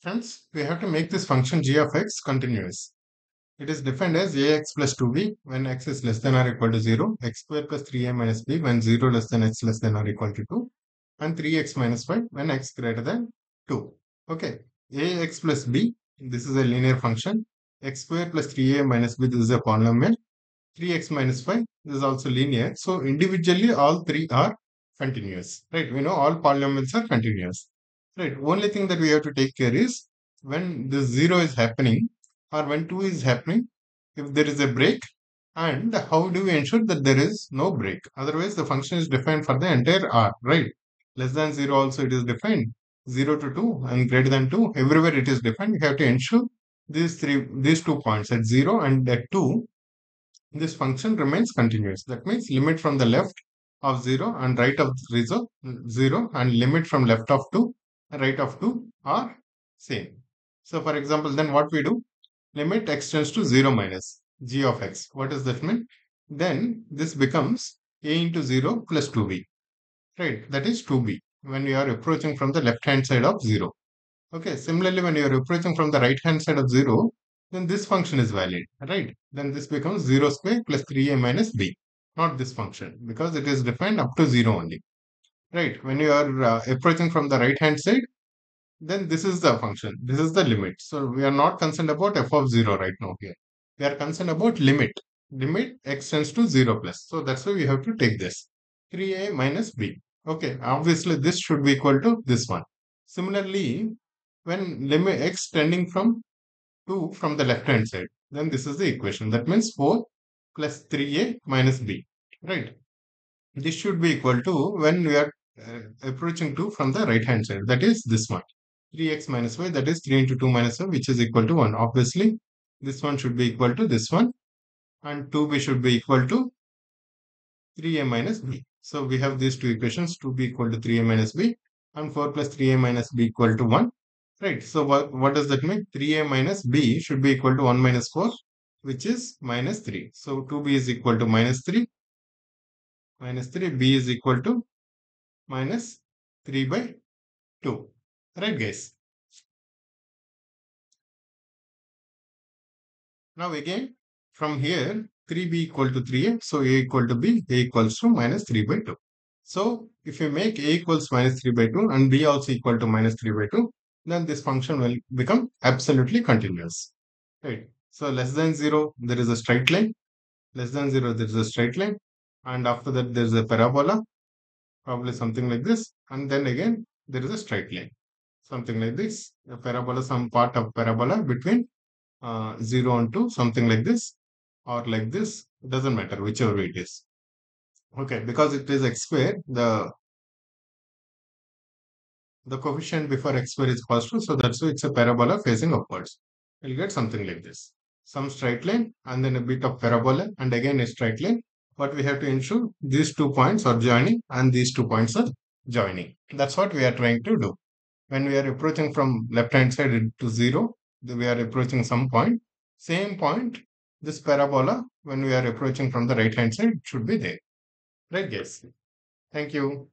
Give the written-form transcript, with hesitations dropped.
Hence, we have to make this function g of x continuous. It is defined as ax plus 2b when x is less than or equal to 0, x square plus 3a minus b when 0 less than x less than or equal to 2, and 3x minus 5 when x greater than 2. Okay, ax plus b, this is a linear function. X square plus 3a minus b, this is a polynomial. 3x minus 5, this is also linear. So individually, all three are continuous, right? We know all polynomials are continuous, right? Only thing that we have to take care is when this 0 is happening or when 2 is happening, if there is a break, and how do we ensure that there is no break? Otherwise, the function is defined for the entire R, right? Less than 0 also it is defined. 0 to 2 and greater than 2, everywhere it is defined. We have to ensure these 2 points at 0 and at 2, this function remains continuous. That means limit from the left of 0 and right of 0 and limit from left of 2 and right of 2 are same. So for example, then what we do? Limit x tends to 0 minus g of x. What does that mean? Then this becomes a into 0 plus 2b. Right, that is 2b when we are approaching from the left hand side of 0. Okay, similarly, when you are approaching from the right hand side of 0, then this function is valid, right? Then this becomes 0 square plus 3a minus b, not this function, because it is defined up to 0 only, right? When you are approaching from the right hand side, then this is the function, this is the limit. So we are not concerned about f of 0 right now here. We are concerned about limit x tends to 0 plus. So that's why we have to take this 3a minus b. Okay, obviously this should be equal to this one. Similarly, when limit x tending from 2 from the left hand side, then this is the equation. That means 4 plus 3a minus b, right? This should be equal to when we are approaching 2 from the right hand side. That is this one. 3x minus y, that is 3 into 2 minus 1, which is equal to 1. Obviously, this one should be equal to this one. And 2b should be equal to 3a minus b. So we have these two equations, 2b equal to 3a minus b and 4 plus 3a minus b equal to 1. Right. So what does that mean? 3a minus b should be equal to 1 minus 4, which is minus 3. So 2b is equal to minus 3. Minus 3, b is equal to minus 3 by 2. Right, guys? Now again, from here, 3b equal to 3a. So a equal to b, a equals to minus 3 by 2. So if you make a equals minus 3 by 2 and b also equal to minus 3 by 2, then this function will become absolutely continuous. Right. So less than 0, there is a straight line. Less than 0, there is a straight line. And after that, there is a parabola, probably something like this. And then again, there is a straight line, something like this. A parabola, some part of parabola between 0 and 2, something like this, or like this. It doesn't matter, whichever way it is. Okay, because it is x square, the coefficient before x square is positive, so that's why it's a parabola facing upwards. You'll get something like this. Some straight line and then a bit of parabola and again a straight line. But we have to ensure these 2 points are joining and these 2 points are joining. That's what we are trying to do. When we are approaching from left hand side to 0, we are approaching some point. Same point, this parabola, when we are approaching from the right hand side, it should be there. Right, guys? Thank you.